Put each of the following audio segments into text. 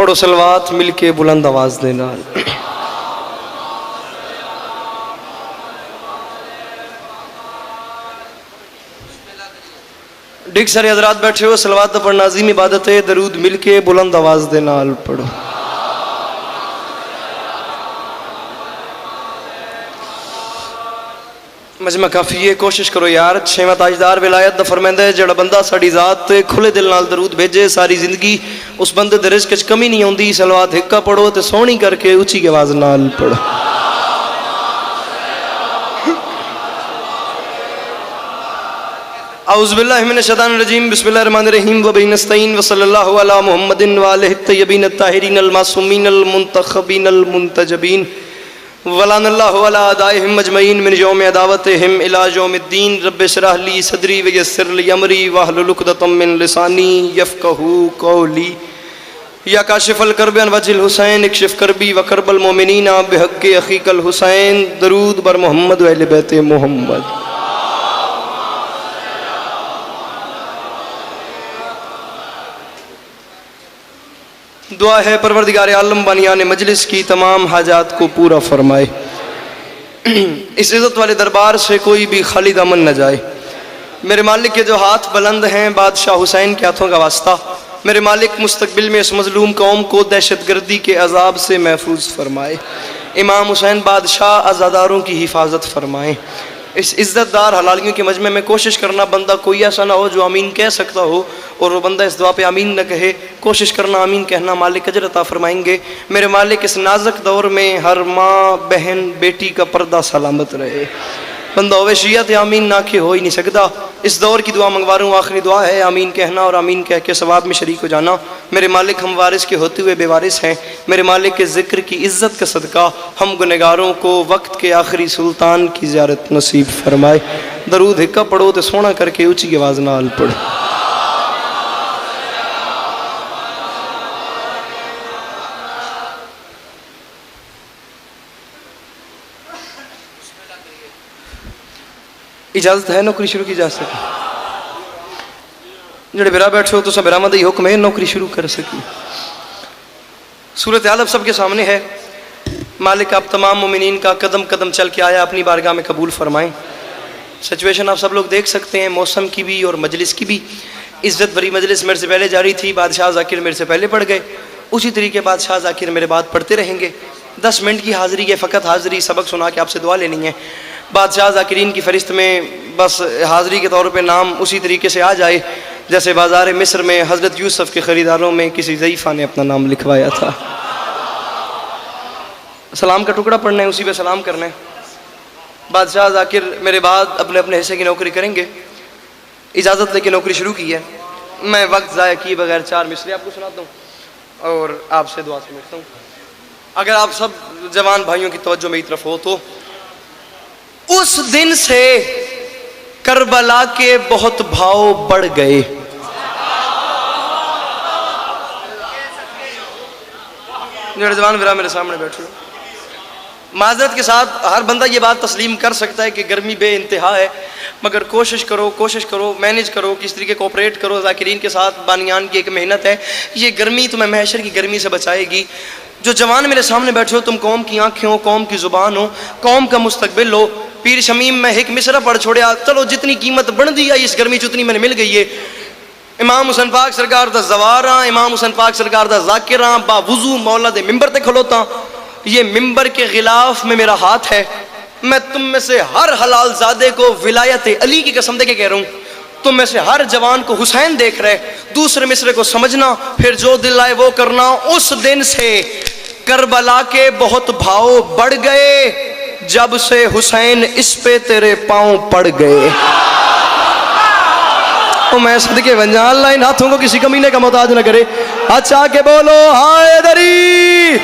پڑھو صلوات مل کے بلند آواز دینا. ڈگ سارے حضرات بیٹھے ہو، صلوات دا پڑھنا عظیم عبادت ہے. درود مل کے بلند آواز دینا پڑھو. مجمع کافی ہے، کوشش کرو یار. چھویں تاجدار ولایت دا فرماندا ہے جڑا بندہ ساڈی ذات تے کھلے دل نال درود بھیجے ساری زندگی اس بندے دے رزق وچ کمی نہیں ہوندی. صلوات ہکا پڑھو تے سونی کر کے اونچی آواز نال پڑھو. اعوذ باللہ من الشیطان الرجیم، بسم اللہ الرحمن الرحیم. وبہ نستعین وصلی اللہ علی محمد وآلہ الطیبین الطاہرین المعصومین المنتخبین المنتجبین ولعن اللہ علی اعدائہم اجمعین من یوم عداوتہم الی یوم الدین. رب اشرح لی صدری ویسر لی امری واحلل عقدۃ من لسانی یفقہوا قولی. یا کاشف الکرب عن وجہ الحسین اکشف کربی وکرب المؤمنین بحق اخیک الحسین. درود بر محمد و اہل بیت محمد. دعا ہے پروردگار عالم بانیان مجلس کی تمام حاجات کو پورا فرمائے. اس عزت والے دربار سے کوئی بھی خالی دامن نہ جائے. میرے مالک کے جو ہاتھ بلند ہیں بادشاہ حسین کے ہاتھوں کا واسطہ، میرے مالک مستقبل میں اس مظلوم قوم کو دہشت گردی کے عذاب سے محفوظ فرمائے. امام حسین بادشاہ عزاداروں کی حفاظت فرمائے. اس عزت دار حلالیوں کے مجمع میں کوشش کرنا بندہ کوئی ایسا نہ ہو جو آمین کہہ سکتا ہو اور وہ بندہ اس دعا پہ آمین نہ کہے. کوشش کرنا آمین کہنا، مالک اجر عطا فرمائیں گے. میرے مالک اس نازک دور میں ہر ماں بہن بیٹی کا پردہ سلامت رہے. بندہ ہوئے شیعہ تے آمین نہ کہ ہو ہی نہیں سکتا. اس دور کی دعا منگوا رہا ہوں، آخری دعا ہے آمین کہنا اور آمین کہہ کے ثواب میں شریک ہو جانا. میرے مالک ہم وارث کے ہوتے ہوئے بے وارث ہیں. میرے مالک کے ذکر کی عزت کا صدقہ ہم گنہگاروں کو وقت کے آخری سلطان کی زیارت نصیب فرمائے. درود ہکا پڑھو تے سونا کر کے اونچی آواز نال پڑھو. اجازت ہے نوکری شروع کی جا سکے؟ جڑے برا بیٹھے ہو تو سب برآمد ہی حکم ہے نوکری شروع کر سکی. صورتحال اب سب کے سامنے ہے. مالک آپ تمام مومنین کا قدم قدم چل کے آیا اپنی بارگاہ میں قبول فرمائیں. سچویشن آپ سب لوگ دیکھ سکتے ہیں، موسم کی بھی اور مجلس کی بھی. عزت بری مجلس میرے سے پہلے جاری تھی، بادشاہ ذاکر میرے سے پہلے پڑھ گئے، اسی طریقے بادشاہ ذاکر میرے بعد پڑھتے رہیں گے. 10 منٹ کی حاضری ہے، فقط حاضری، سبق سنا کے آپ سے دعا لینی ہے. بادشاہ ذاکرین کی فہرست میں بس حاضری کے طور پہ نام اسی طریقے سے آ جائے جیسے بازار مصر میں حضرت یوسف کے خریداروں میں کسی ضعیفہ نے اپنا نام لکھوایا تھا. سلام کا ٹکڑا پڑھنا ہے، اسی پہ سلام کرنا ہے. بادشاہ ذاکر میرے بعد اپنے اپنے حصے کی نوکری کریں گے. اجازت لے کے نوکری شروع کی ہے. میں وقت ضائع کیے بغیر 4 مصرے آپ کو سناتا ہوں اور آپ سے دعا سمجھتا ہوں. اگر آپ سب جوان بھائیوں کی توجہ میری طرف ہو تو اس دن سے کربلا کے بہت بھاؤ بڑھ گئے. جوان برا میرے سامنے بیٹھے ہو، معذرت کے ساتھ ہر بندہ یہ بات تسلیم کر سکتا ہے کہ گرمی بے انتہا ہے، مگر کوشش کرو مینیج کرو، کس طریقے کوپریٹ کرو. ذاکرین کے ساتھ بانیان کی ایک محنت ہے. یہ گرمی تمہیں محشر کی گرمی سے بچائے گی. جو جوان میرے سامنے بیٹھے ہو تم قوم کی آنکھیں ہو، قوم کی زبان ہو، قوم کا مستقبل ہو. پیر شمیم میں ایک مصرع پڑھ چھوڑیا، چلو جتنی قیمت بن دی آئی اس گرمی چتنی میں نے مل گئی ہے. امام حسین پاک سرکار دا زواراں، امام حسین پاک سرکار دا ذاکراں، با وضو مولا دے ممبر تے کھلوتا. یہ ممبر کے غلاف میں میرا ہاتھ ہے. میں تم میں سے ہر حلال زادے کو ولایت علی کی قسم دے کے کہہ رہا ہوں، تم میں سے ہر جوان کو حسین دیکھ رہے. دوسرے مصرے کو سمجھنا، پھر جو دل آئے وہ کرنا. اس دن سے کربلا کے بہت بھاؤ بڑھ گئے جب سے حسین اس پہ تیرے پاؤں پڑ گئے. تو میں صدقے بن جاؤں، اللہ ان ہاتھوں کو کسی کمینے کا محتاج نہ کرے. اچھا کے بولو حیدری.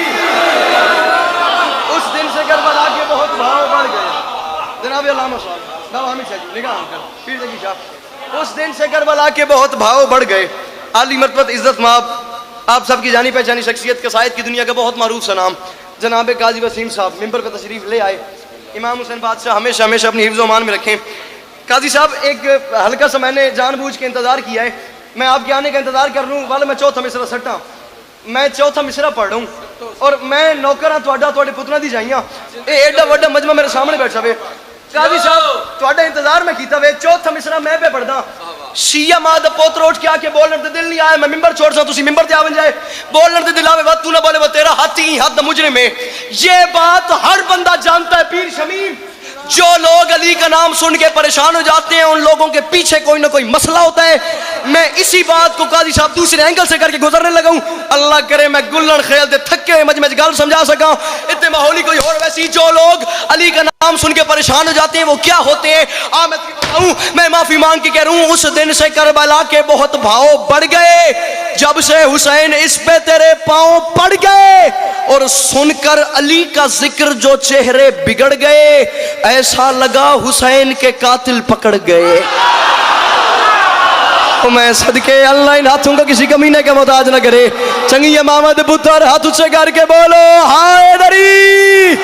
اس دن سے کربلا کے بہت بھاؤ بڑھ گئے. جناب علامہ صاحب بابا حامد صاحب نگاہ کر پیر زکی شاہ. اس دن سے کربلا کے بہت بھاؤ بڑھ گئے. عالی مرتبت عزت مآب آپ سب کی جانی پہچانی شخصیت قصائد کی دنیا کا بہت معروف سا نام جناب قاضی وسیم صاحب ممبر پہ تشریف لے آئے. امام حسین بادشاہ ہمیشہ ہمیشہ اپنی حفظ و امان میں رکھیں. قاضی صاحب ایک ہلکا سا میں نے جان بوجھ کے انتظار کیا ہے. میں آپ کے آنے کا انتظار کر رہا ہوں، والا میں چوتھا مصرع سٹا. میں چوتھا مصرع پڑھ ہوں اور میں نوکر ہاں تواڈے پتراں دی جائیاں اے ایڈا وڈا مجمع میرے سامنے بیٹھا وے قاضی صاحب تواڈا انتظار میں کیتا وے چوتھا مصرع میں پہ پڑھدا شیعہ ماں دا پوتر اٹھ کے آ کے بولن تے دل نہیں آیا میں ممبر چھوڑ سا تسی ممبر تے آون جائے بولن تے دل آوے وا تو نہ بولے وہ تیرا ہاتھی حد مجرم ہے یہ بات ہر بندہ جانتا ہے پیر شمیم جو لوگ علی کا نام سن کے پریشان ہو جاتے ہیں ان لوگوں کے پیچھے کوئی نہ کوئی مسئلہ ہوتا ہے میں اسی بات کو قاضی صاحب دوسرے اینگل سے کر کے گزرنے لگا ہوں اللہ کرے میں گلن خیل دے تھکے ہوئے مجمع گل سمجھا سکا اتنے ماحولی کوئی اور ویسی جو لوگ علی کا نام سن کے پریشان ہو جاتے ہیں وہ کیا ہوتے ہیں میں بتاؤں میں معافی مانگ کے کہہ رہا ہوں اس دن سے کربلا کے بہت بھاؤ بڑھ گئے جب سے حسین اس پہ تیرے پاؤں پڑ گئے اور سن کر علی کا ذکر جو چہرے بگڑ گئے ایسا لگا حسین کے قاتل پکڑ گئے تو میں صدقے اللہ ان ہاتھوں کا کسی کمینے کے محتاج نہ کرے چنگی امامت پتر ہاتھ سے کر کے بولو حیدری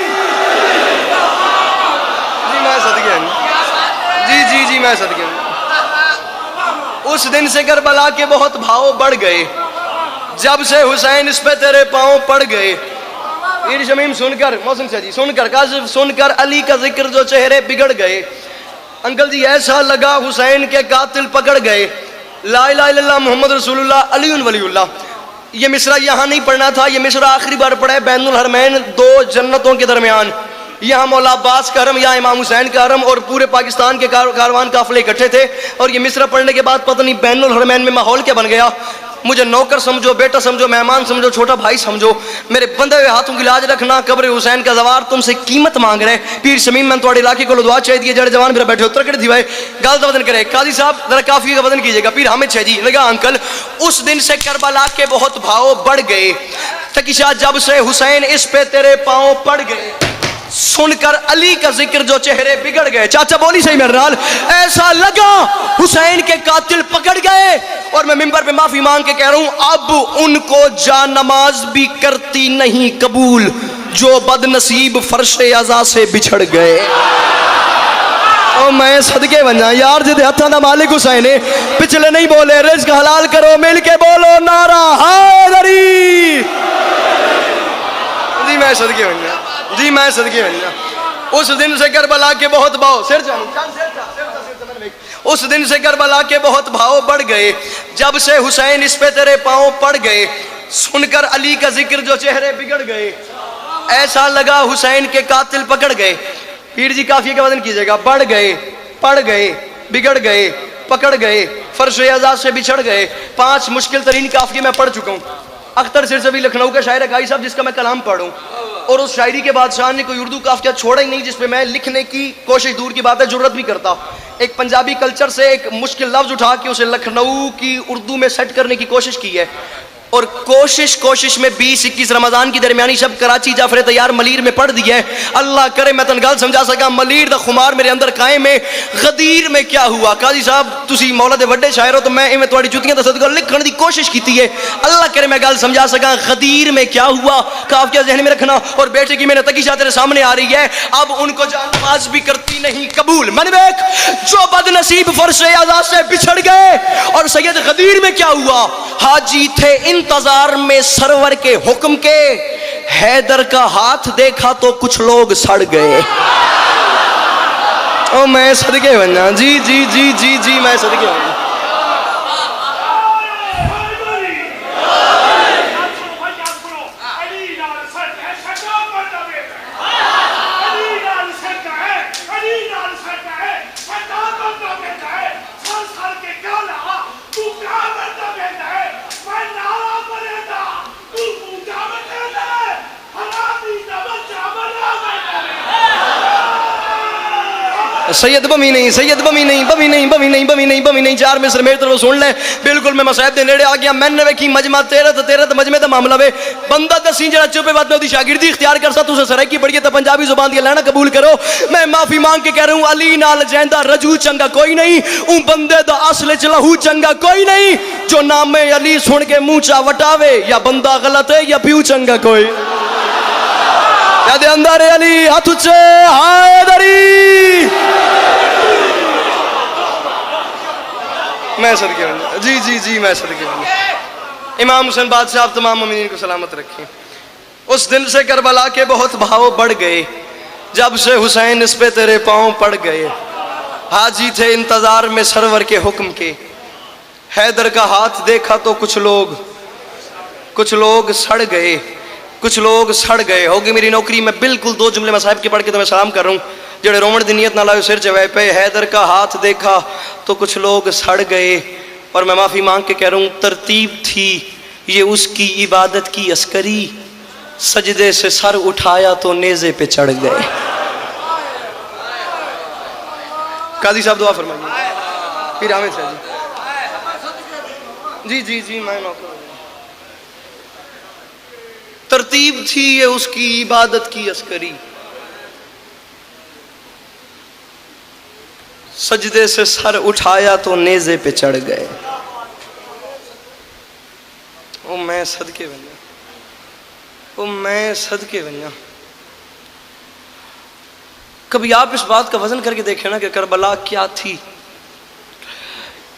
جی میں صدقے جی میں صدقے اس دن سے کربلا کے بہت بھاؤ بڑھ گئے جب سے حسین اس پہ تیرے پاؤں پڑ گئے پیر شمیم سن کر محسن شاہ جی سن کر کاظم سن کر علی کا ذکر جو چہرے بگڑ گئے انکل جی ایسا لگا حسین کے قاتل پکڑ گئے لا الہ الا اللہ محمد رسول اللہ علی ولی اللہ یہ مصرع یہاں نہیں پڑھنا تھا یہ مصرع آخری بار پڑھا ہے بین الحرمین دو جنتوں کے درمیان یہاں مولا عباس کا حرم یہاں امام حسین کا حرم اور پورے پاکستان کے کاروان قافلے اکٹھے تھے اور یہ مصرع پڑھنے کے بعد پتہ نہیں بین الحرمین میں ماحول کیا بن گیا مجھے نوکر سمجھو بیٹا سمجھو مہمان سمجھو چھوٹا بھائی سمجھو میرے بندے ہوئے ہاتھوں کی لاج رکھنا قبر حسین کا زوار تم سے قیمت مانگ رہے پیر شمیم میں تھوڑے علاقے کو دعا چاہیے دیے جڑے جوان میرا بیٹھے اتر کر دیوائے گال دا وزن کرے قاضی صاحب ذرا کافی کا وزن کیجئے گا پیر حامد شاہ جی لگا انکل اس دن سے کربلا کے بہت بھاؤ بڑھ گئے تکیشہ جب سے حسین اس پہ تیرے پاؤں پڑ گئے سن کر علی کا ذکر جو چہرے بگڑ گئے چاچا بولی صحیح میرے نال ایسا لگا حسین کے قاتل پکڑ گئے اور میں ممبر پہ معافی مانگ کے کہہ رہا ہوں اب ان کو جا نماز بھی کرتی نہیں قبول جو بد نصیب فرش عزا سے بچھڑ گئے او میں صدقے بنجا یار جدے ہتھاں دا مالک حسین ہے پچھلے نہیں بولے رزق حلال کرو مل کے بولو نعرہ حیدری جی میں صدقے بنجا جی میں صدقے بنجا اس دن سے کربلا کے بہت بھاؤ سر اس دن سے کربلا کے بہت بھاؤ بڑھ گئے جب سے حسین اس پہ تیرے پاؤں پڑ گئے سن کر علی کا ذکر جو چہرے بگڑ گئے ایسا لگا حسین کے قاتل پکڑ گئے پیر جی کافی کا وزن کیجئے گا بڑھ گئے پڑ گئے بگڑ گئے پکڑ گئے فرش عزا سے بچھڑ گئے 5 مشکل ترین کافی میں پڑھ چکا ہوں اختر سرسوی لکھنؤ کا شاعر ہے گائی صاحب جس کا میں کلام پڑھوں اور اس شاعری کے بادشاہ نے کوئی اردو کافیہ چھوڑا ہی نہیں جس پہ میں لکھنے کی کوشش دور کی بات ہے جرت بھی کرتا ایک پنجابی کلچر سے ایک مشکل لفظ اٹھا کے اسے لکھنؤ کی اردو میں سیٹ کرنے کی کوشش کی ہے اور کوشش میں 20-21 رمضان کی درمیانی شب کراچی جعفر تیار ملیر میں پڑھ دی ہے اللہ کرے میں تنگال سمجھا سکا ملیر دا خمار میرے اندر قائم ہے غدیر میں کیا ہوا قاضی صاحب تسی مولا دے وڈے شاعر ہو تو میں ایویں تواڈی جوتیاں دا صدقہ لکھن دی کوشش کیتی ہے اللہ کرے میں گل سمجھا سکا غدیر میں کیا ہوا قافیہ ذہن میں رکھنا اور بیٹے کی میرے تقی شاہ تیرے سامنے آ رہی ہے اب ان کو جان نماز بھی کرتی نہیں قبول من بیک جو بد نصیب فرش عزا سے بچھڑ گئے اور سید غدیر میں کیا ہوا حاجی تھے انتظار میں سرور کے حکم کے حیدر کا ہاتھ دیکھا تو کچھ لوگ سڑ گئے او میں صدقے بننا جی میں صدقے بننا سید بمی نہیں 4 مصر میرے طرف سن لیں بالکل میں مسائب دے نیڑے آ گیا میں نے ویکھی مجمع تیرے مجمع دا معاملہ وے بندہ دسیں جڑا چپے بات میں اودی شاگردی اختیار کرسا تسے سرائکی پڑھیے تے پنجابی زبان دی لینا قبول کرو میں معافی مانگ کے کہہ رہا ہوں علی نال جیندا رجو چنگا کوئی نہیں اون بندے دا اصل وچ لہو چنگا کوئی نہیں جو نام علی سن کے منہ چا وٹاوے یا بندہ غلط ہے یا پیو چنگا کوئی دے اندر علی ہاتھ اچھے حیدری میں صدقے بننا جی میں صدقے بننا امام حسین بادشاہ آپ تمام مومنین کو سلامت رکھیں۔ اس دن سے کربلا کے بہت بھاؤ بڑھ گئے، جب سے حسین اس پہ تیرے پاؤں پڑ گئے۔ حاجی تھے انتظار میں سرور کے حکم کے، حیدر کا ہاتھ دیکھا تو کچھ لوگ سڑ گئے، کچھ لوگ سڑ گئے۔ ہوگی میری نوکری، میں بالکل 2 جملے مصاحب کے پڑھ کے تمہیں سلام کر رہا ہوں، جڑے رومن دی نیت نہ لائے سر چوے پہ۔ حیدر کا ہاتھ دیکھا تو کچھ لوگ سڑ گئے، اور میں معافی مانگ کے کہہ رہا ہوں، ترتیب تھی یہ اس کی عبادت کی عسکری، سجدے سے سر اٹھایا تو نیزے پہ چڑھ گئے۔ قاضی صاحب دعا فرمائیے۔ پھر حامد صاحب جی میں نوکر ہوں۔ ترتیب تھی یہ اس کی عبادت کی عسکری، سجدے سے سر اٹھایا تو نیزے پہ چڑھ گئے۔ او میں صدقے بنیا، او میں صدقے بنیا۔ کبھی آپ اس بات کا وزن کر کے دیکھیں نا کہ کربلا کیا تھی،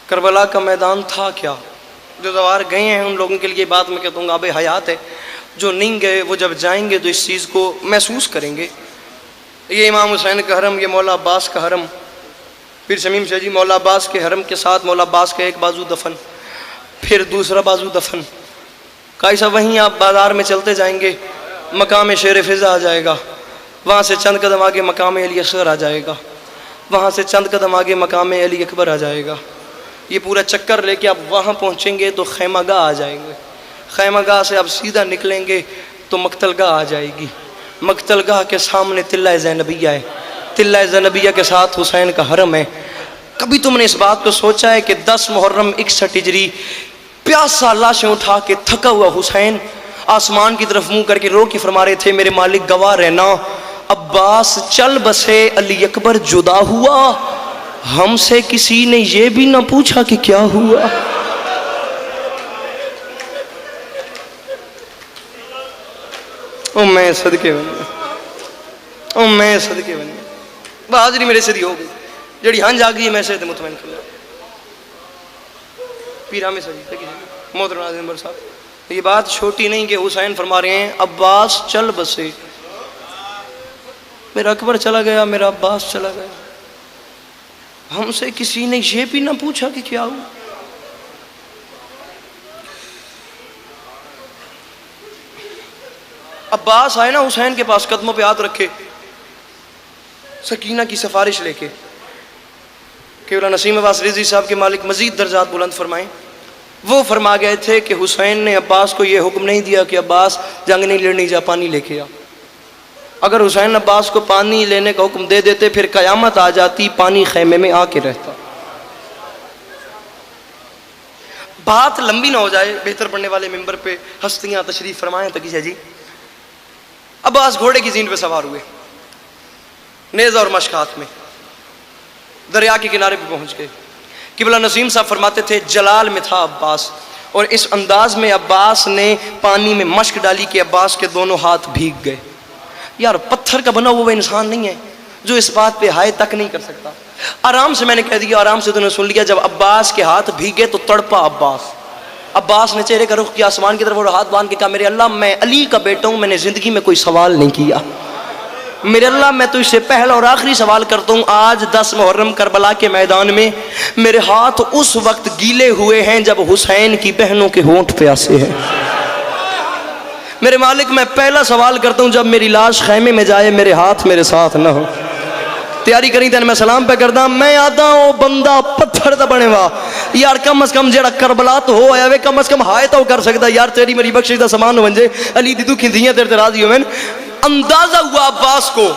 کربلا کا میدان تھا کیا۔ جو زوار گئے ہیں ان لوگوں کے لیے بات میں کہتا ہوں آب حیات ہے، جو نہیں گئے وہ جب جائیں گے تو اس چیز کو محسوس کریں گے۔ یہ امام حسین کا حرم، یہ مولا عباس کا حرم، پھر شمیم شاہ جی مولا عباس کے حرم کے ساتھ مولا عباس کا ایک بازو دفن، پھر دوسرا بازو دفن۔ قاضی صاحب وہیں آپ بازار میں چلتے جائیں گے، مقام شیر فضا آ جائے گا، وہاں سے چند قدم آگے مقام علی اصغر آ جائے گا، وہاں سے چند قدم آگے مقام علی اکبر آ جائے گا۔ یہ پورا چکر لے کے آپ وہاں پہنچیں گے تو خیمہ گاہ آ جائیں گے، خیمہ گاہ سے آپ سیدھا نکلیں گے تو مقتل گاہ آ جائے گی، مقتل گاہ کے سامنے تلہ زینبیہ ہے، تلہ زینبیہ کے ساتھ حسین کا حرم ہے۔ کبھی تم نے اس بات کو سوچا ہے کہ 10 محرم 61 ہجری پیاسا لاشیں اٹھا کے تھکا ہوا حسین آسمان کی طرف منہ کر کے رو کے فرما رہے تھے، میرے مالک گواہ رہنا، عباس چل بسے علی اکبر جدا ہوا، ہم سے کسی نے یہ بھی نہ پوچھا کہ کیا ہوا۔ او میں صدقے بنیا، او میں صدقے بنیا۔ بہادری میرے سے دی ہو گئی، جڑی ہنج آ گئی میں سے مطمئن کر لیا۔ پیر حامد صاحب محترم ناظرین نمبر صاحب، یہ بات چھوٹی نہیں کہ حسین فرما رہے ہیں عباس چل بسے، میرا اکبر چلا گیا، میرا عباس چلا گیا، ہم سے کسی نے یہ بھی نہ پوچھا کہ کیا ہوا۔ عباس آئے نا حسین کے پاس، قدموں پہ ہاتھ رکھے، سکینہ کی سفارش لے کے کہ مولانا نسیم عباس رضوی صاحب کے مالک مزید درجات بلند فرمائیں۔ وہ فرما گئے تھے کہ حسین نے عباس کو یہ حکم نہیں دیا کہ عباس جنگ نہیں لڑنی، جا پانی لے کے آ۔ اگر حسین عباس کو پانی لینے کا حکم دے دیتے پھر قیامت آ جاتی، پانی خیمے میں آ کے رہتا۔ بات لمبی نہ ہو جائے، بہتر پڑھنے والے ممبر پہ ہستیاں تشریف فرمائیں۔ تقی جی عباس گھوڑے کی زین پہ سوار ہوئے، نیزہ اور مشک ہاتھ میں، دریا کے کنارے پہ پہنچ گئے۔ قبلہ نسیم صاحب فرماتے تھے جلال میں تھا عباس، اور اس انداز میں عباس نے پانی میں مشک ڈالی کہ عباس کے دونوں ہاتھ بھیگ گئے۔ یار پتھر کا بنا وہ انسان نہیں ہے جو اس بات پہ ہائے تک نہیں کر سکتا۔ آرام سے میں نے کہہ دیا، آرام سے تو نے سن لیا۔ جب عباس کے ہاتھ بھیگے تو تڑپا عباس نے چہرے کا رخ کیا آسمان کی طرف اور ہاتھ باندھ کے کہا، میرے اللہ میں علی کا بیٹا ہوں، میں نے زندگی میں کوئی سوال نہیں کیا، میرے اللہ میں تجھ سے پہلا اور آخری سوال کرتا ہوں، آج 10 محرم کربلا کے میدان میں میرے ہاتھ اس وقت گیلے ہوئے ہیں جب حسین کی بہنوں کے ہونٹ پیاسے ہیں۔ میرے مالک میں پہلا سوال کرتا ہوں، جب میری لاش خیمے میں جائے میرے ہاتھ میرے ساتھ نہ ہو۔ تیاری کریں تین میں سلام پہ کردا میں آدا ہوں بندہ پتھر دا بنے وا، یار کم از کم جڑا کربلا تو ہو آیا وے کم از کم ہائے تو کر سکتا، یار تیری میری بخشش دا سامان ہو ونجے، علی دی دکھی دھیاں تیرے راضی ہوئے۔ اندازہ ہوا عباس کو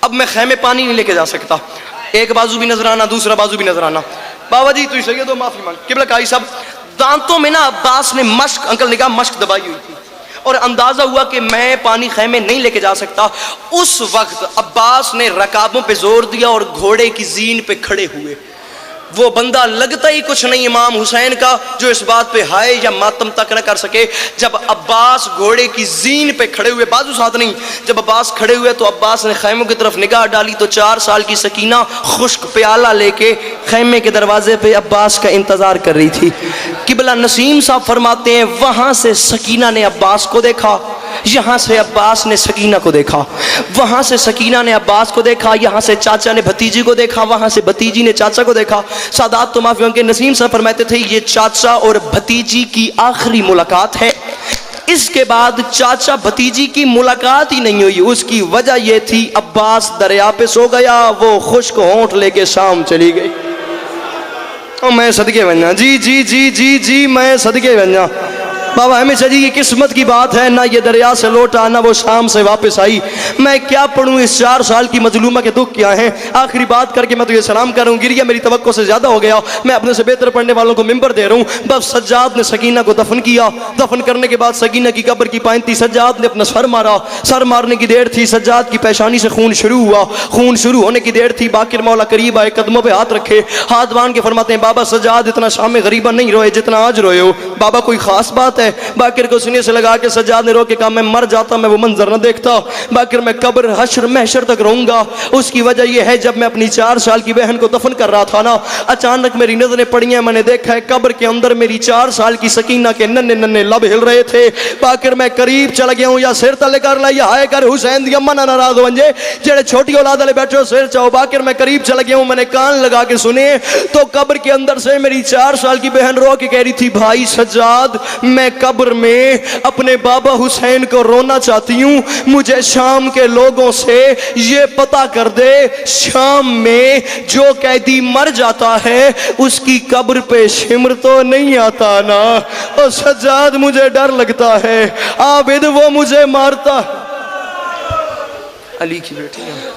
اب میں خیمے پانی نہیں لے کے جا سکتا، ایک بازو بھی نظر آنا دوسرا بازو بھی نظر آنا۔ بابا جی تو سید ہو معافی مانگ۔ قبلہ قائی صاحب دانتوں میں نا عباس نے مشک، انکل نے کہا مشک دبائی ہوئی تھی، اور اندازہ ہوا کہ میں پانی خیمے نہیں لے کے جا سکتا۔ اس وقت عباس نے رکابوں پہ زور دیا اور گھوڑے کی زین پہ کھڑے ہوئے۔ وہ بندہ لگتا ہی کچھ نہیں امام حسین کا جو اس بات پہ ہائے یا ماتم تک نہ کر سکے۔ جب عباس گھوڑے کی زین پہ کھڑے ہوئے، بازو ساتھ نہیں، جب عباس کھڑے ہوئے تو عباس نے خیموں کی طرف نگاہ ڈالی تو 4 سال کی سکینہ خشک پیالہ لے کے خیمے کے دروازے پہ عباس کا انتظار کر رہی تھی۔ قبلہ نسیم صاحب فرماتے ہیں وہاں سے سکینہ نے عباس کو دیکھا، یہاں سے عباس نے سکینہ کو دیکھا، وہاں سے سکینہ نے عباس کو دیکھا، یہاں سے چاچا نے بھتیجی کو دیکھا، وہاں سے بھتیجی نے چاچا کو دیکھا۔ سادات تو معافی کے نسیم صاحب فرماتے تھے یہ چاچا اور بھتیجی کی آخری ملاقات ہے، اس کے بعد چاچا بھتیجی کی ملاقات ہی نہیں ہوئی۔ اس کی وجہ یہ تھی عباس دریا پہ سو گیا، وہ خشک ہونٹ لے کے شام چلی گئی۔ میں صدقے بننا، جی جی جی جی جی میں صدقے بننا۔ بابا ہمیشہ جی یہ قسمت کی بات ہے، نہ یہ دریا سے لوٹا نہ وہ شام سے واپس آئی۔ میں کیا پڑھوں اس 4 سال کی مظلومہ کے دکھ کیا ہیں۔ آخری بات کر کے میں تو یہ سلام کروں، گریہ میری توقع سے زیادہ ہو گیا، میں اپنے سے بہتر پڑھنے والوں کو ممبر دے رہا ہوں۔ بس سجاد نے سکینہ کو دفن کیا، دفن کرنے کے بعد سکینہ کی قبر کی پائن تھی، سجاد نے اپنا سر مارا، سر مارنے کی دیر تھی، سجاد کی پیشانی سے خون شروع ہوا، خون شروع ہونے کی دیر تھی، باقر مولا قریب آئے، قدموں پہ ہاتھ رکھے، ہاتھ باندھ کے فرماتے ہیں بابا سجاد اتنا شام غریبہ نہیں روئے جتنا آج روئے ہو، بابا کوئی خاص بات ہے؟ باقر کو سینے سے لگا کے سجاد نے رو کے کہا میں مر جاتا میں وہ منظر نہ دیکھتا، باقر میں قبر حشر محشر تک رہوں گا۔ اس کی وجہ یہ ہے جب میں اپنی 4 سال کی بہن کو دفن کر رہا تھا نا، اچانک میری نظریں پڑی ہیں، میں نے دیکھا ہے قبر کے اندر میری 4 سال کی سکینہ کے ننھے ننھے لب ہل رہے تھے۔ باقر میں قریب چلا گیا ہوں، یا سر تلے کر لا یا ہائے کر حسین دی اماں نہ ناراض ہو جے جڑے چھوٹی اولاد والے بیٹھے ہو سر چاہو۔ باقر میں قریب چلا گیا ہوں، میں نے کان لگا کے سنے تو قبر کے اندر سے میری 4 سال کی بہن رو کے کہہ رہی تھی بھائی سجاد میں قبر میں اپنے بابا حسین کو رونا چاہتی ہوں، مجھے شام کے لوگوں سے یہ پتہ کر دے شام میں جو قیدی مر جاتا ہے اس کی قبر پہ شمر تو نہیں آتا نا؟ اور سجاد مجھے ڈر لگتا ہے، عابد وہ مجھے مارتا۔ علی کی بیٹی ہے